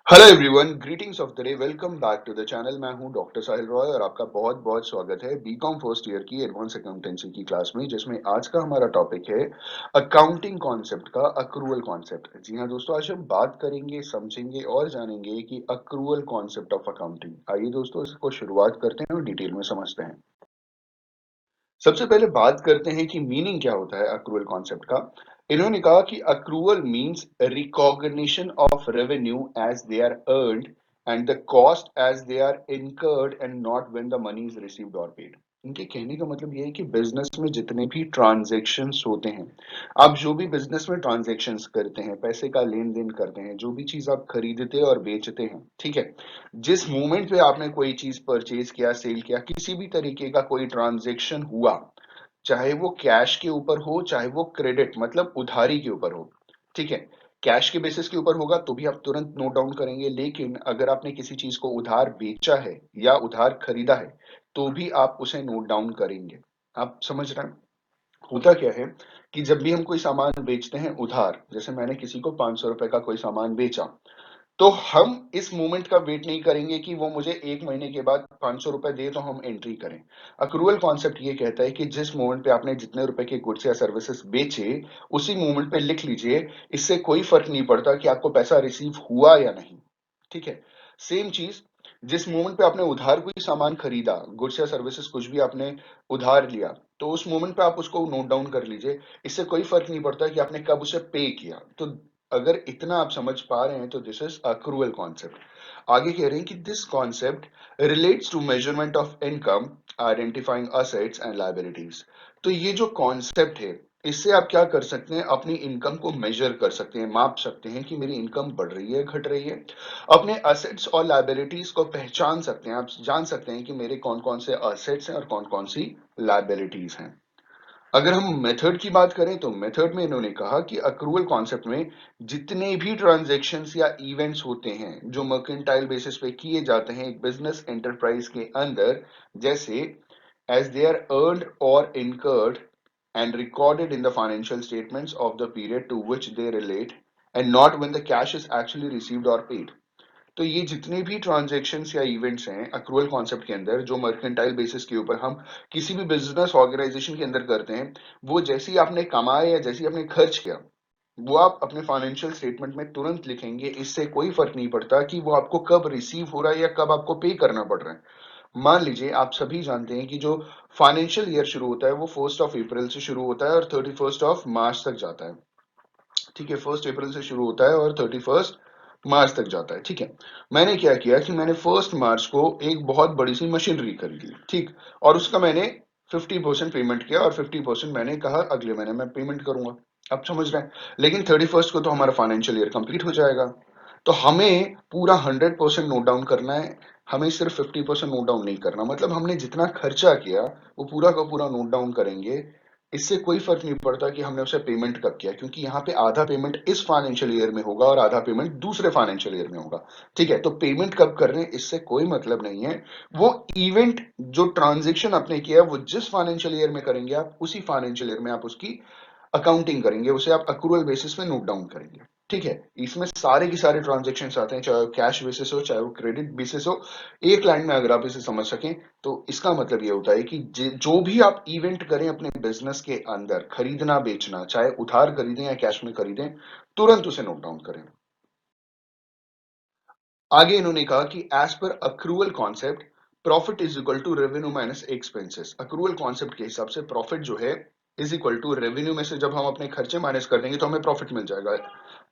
Hello everyone, greetings of the day. Welcome back to the channel. मैं हूं doctor साहिल रॉय और आपका बहुत बहुत स्वागत है बीकॉम फर्स्ट ईयर की एडवांस अकाउंटेंसी की क्लास में, जिसमें आज का हमारा टॉपिक है अकाउंटिंग कॉन्सेप्ट का अक्रूवल कॉन्सेप्ट। जी हां दोस्तों, आज हम बात करेंगे, समझेंगे और जानेंगे कि अक्रूवल कॉन्सेप्ट ऑफ अकाउंटिंग। आइए दोस्तों, इसको शुरुआत करते हैं और डिटेल में समझते हैं। सबसे पहले बात करते हैं कि मीनिंग क्या होता है अक्रूवल कॉन्सेप्ट का। इन्होंने कहा कि accrual means recognition of revenue as they are earned and the cost as they are incurred and not when the money is received और पेड। इनके कहने का मतलब ये है कि बिजनेस में जितने भी ट्रांजैक्शंस होते हैं, आप जो भी बिजनेस में ट्रांजैक्शंस करते हैं, पैसे का लेन देन करते हैं, जो भी चीज आप खरीदते और बेचते हैं, ठीक है, जिस मोमेंट पे आपने कोई चीज परचेज किया, सेल किया, किसी भी तरीके का कोई ट्रांजैक्शन हुआ, चाहे वो कैश के ऊपर हो, चाहे वो क्रेडिट मतलब उधारी के ऊपर हो, ठीक है। कैश के बेसिस के ऊपर होगा तो भी आप तुरंत नोट डाउन करेंगे, लेकिन अगर आपने किसी चीज को उधार बेचा है या उधार खरीदा है तो भी आप उसे नोट डाउन करेंगे। आप समझ रहे हैं? होता क्या है कि जब भी हम कोई सामान बेचते हैं उधार, जैसे मैंने किसी को 500 रुपए का कोई सामान बेचा, तो हम इस मोमेंट का वेट नहीं करेंगे कि वो मुझे 1 महीने के बाद 500 रुपए दे तो हम एंट्री करें। अक्रूवल कॉन्सेप्ट ये कहता है कि जिस मोमेंट पे आपने जितने रुपए के गुड्स या सर्विसेज बेचे, उसी मोमेंट पे लिख लीजिए। इससे कोई फर्क नहीं पड़ता कि आपको पैसा रिसीव हुआ या नहीं, ठीक है। सेम चीज, जिस मोमेंट पे आपने उधार कोई सामान खरीदा, गुड्स या सर्विसेज कुछ भी आपने उधार लिया, तो उस मोमेंट पे आप उसको नोट डाउन कर लीजिए। इससे कोई फर्क नहीं पड़ता कि आपने कब उसे पे किया। तो अगर इतना आप समझ पा रहे हैं तो दिस इज अक्रूवल कॉन्सेप्ट। आगे कह रहे हैं कि this concept relates to measurement of income, identifying assets and liabilities. तो ये जो कॉन्सेप्ट है, इससे आप क्या कर सकते हैं, अपनी इनकम को मेजर कर सकते हैं, माप सकते हैं कि मेरी इनकम बढ़ रही है, घट रही है। अपने असेट्स और लायबिलिटीज को पहचान सकते हैं, आप जान सकते हैं कि मेरे कौन कौन से असेट्स हैं और कौन कौन सी लायबिलिटीज हैं। अगर हम मेथड की बात करें तो मेथड में इन्होंने कहा कि अक्रूवल कॉन्सेप्ट में जितने भी ट्रांजैक्शंस या इवेंट्स होते हैं जो मर्केंटाइल बेसिस पे किए जाते हैं एक बिजनेस एंटरप्राइज के अंदर, जैसे as they are earned or incurred and recorded in the financial statements of the period to which they relate and not when the cash is actually received or paid। तो ये जितने भी transactions या events हैं accrual concept के अंदर, जो mercantile basis के ऊपर हम किसी भी बिजनेस ऑर्गेनाइजेशन के अंदर करते हैं, वो जैसे ही आपने कमाया या जैसे ही आपने खर्च किया, वो आप अपने फाइनेंशियल स्टेटमेंट में तुरंत लिखेंगे। इससे कोई फर्क नहीं पड़ता कि वो आपको कब रिसीव हो रहा है या कब आपको पे करना पड़ रहा है। मान लीजिए, आप सभी जानते हैं कि जो फाइनेंशियल ईयर शुरू होता है वो 1 अप्रैल से शुरू होता है और 31 मार्च तक जाता है, ठीक है। 1 अप्रैल से शुरू होता है और 31 मार्च तक जाता है, ठीक है। मैंने क्या किया कि मैंने 1 मार्च को एक बहुत बड़ी सी मशीनरी खरीद ली, ठीक, और उसका मैंने 50% पेमेंट किया और 50% मैंने कहा अगले महीने मैं पेमेंट करूंगा। आप समझ रहे हैं? लेकिन 31 को तो हमारा फाइनेंशियल ईयर कंप्लीट हो जाएगा, तो हमें पूरा 100% नोट डाउन करना है। हमें सिर्फ 50% नोट डाउन नहीं करना, मतलब हमने जितना खर्चा किया वो पूरा का पूरा नोट डाउन करेंगे। इससे कोई फर्क नहीं पड़ता कि हमने उसे पेमेंट कब किया, क्योंकि यहाँ पे आधा पेमेंट इस फाइनेंशियल ईयर में होगा और आधा पेमेंट दूसरे फाइनेंशियल ईयर में होगा, ठीक है। तो पेमेंट कब कर रहे हैं इससे कोई मतलब नहीं है। वो इवेंट, जो ट्रांजेक्शन आपने किया, वो जिस फाइनेंशियल ईयर में करेंगे आप, उसी फाइनेंशियल ईयर में आप उसकी अकाउंटिंग करेंगे, उसे आप अक्रूवल बेसिस पे नोट डाउन करेंगे, ठीक है। इसमें सारे की सारे ट्रांजेक्शन आते हैं, चाहे वो कैश बेसिस हो चाहे वो क्रेडिट बेसिस हो। एक लाइन में अगर आप इसे समझ सकें तो इसका मतलब ये होता है कि जो भी आप इवेंट करें अपने बिजनेस के अंदर, खरीदना बेचना, चाहे उधार खरीदें या कैश में खरीदें, तुरंत उसे नोट डाउन करें। आगे इन्होंने कहा कि as per accrual concept, profit is equal to revenue minus expenses. Accrual concept के हिसाब से प्रॉफिट जो है इज इक्वल टू रेवेन्यू में से जब हम अपने खर्चे माइनस कर देंगे तो हमें प्रॉफिट मिल जाएगा।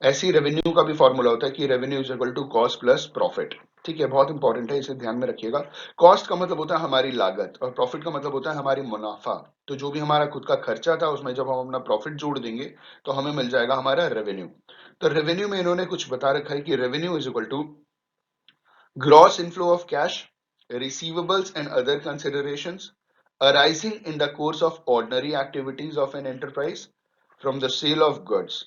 ऐसी रेवेन्यू का भी फॉर्मूला होता है कि revenue is equal to cost plus profit, ठीक है। बहुत इंपॉर्टेंट है, इसे ध्यान में रखिएगा। कॉस्ट का मतलब होता है हमारी लागत और प्रॉफिट का मतलब होता है हमारी मुनाफा। तो जो भी हमारा खुद का खर्चा था उसमें जब हम अपना प्रॉफिट जोड़ देंगे तो हमें मिल जाएगा हमारा रेवेन्यू। तो रेवेन्यू में इन्होंने कुछ बता रखा है कि revenue is equal to gross inflow of cash, receivables and other considerations arising in the course of ordinary activities of an enterprise, from the sale of goods,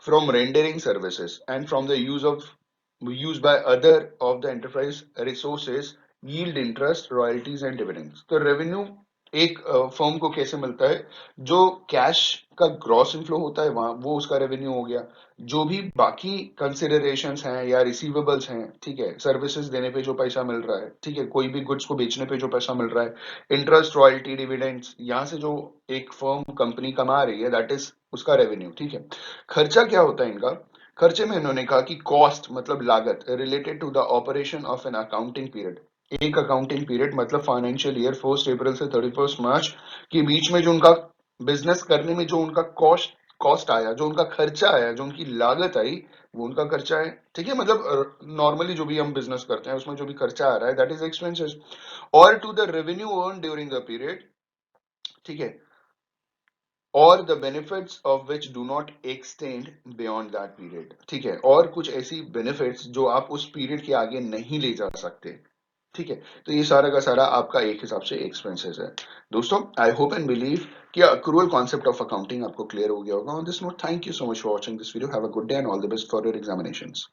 from rendering services, and from the use by other of the enterprise resources, yield interest, royalties and dividends। तो revenue एक firm को कैसे मिलता है, जो cash का gross inflow होता है वहां वो उसका रेवेन्यू हो गया, जो भी बाकी कंसिडरेशंस हैं या रिसीवेबल्स हैं, ठीक है, सर्विसेज देने पे जो पैसा मिल रहा है, ठीक है, कोई भी गुड्स को बेचने पे जो पैसा मिल रहा है, इंटरेस्ट, रॉयल्टी, डिविडेंड्स, यहाँ से जो एक फर्म कंपनी कमा रही है, दैट इज उसका रेवेन्यू, ठीक है। खर्चा क्या होता है इनका? खर्चे में इन्होंने कहा कि कॉस्ट मतलब लागत related to the operation of an accounting period. एक अकाउंटिंग पीरियड मतलब फाइनेंशियल ईयर 1 अप्रैल से 31 मार्च के बीच में जो उनका बिजनेस करने में जो उनका कॉस्ट कॉस्ट आया, जो उनका खर्चा आया, जो उनकी लागत आई, वो उनका खर्चा है, ठीक है। मतलब नॉर्मली जो भी हम बिजनेस करते हैं उसमें जो भी खर्चा आ रहा है, दैट इज एक्सपेंसेस। और to the revenue earn during the period, ठीक है, और the benefits of which do not extend beyond that period, ठीक है, और कुछ ऐसी बेनिफिट्स जो आप उस पीरियड के आगे नहीं ले जा सकते, ठीक है। तो ये सारा का सारा आपका एक हिसाब से एक्सपेंसेस है। दोस्तों, आई होप एंड बिलीव कि अक्रूवल कॉन्सेप्ट ऑफ अकाउंटिंग आपको क्लियर हो गया होगा। On this note, thank you so much for watching this video. Have a good day and all the best for your examinations.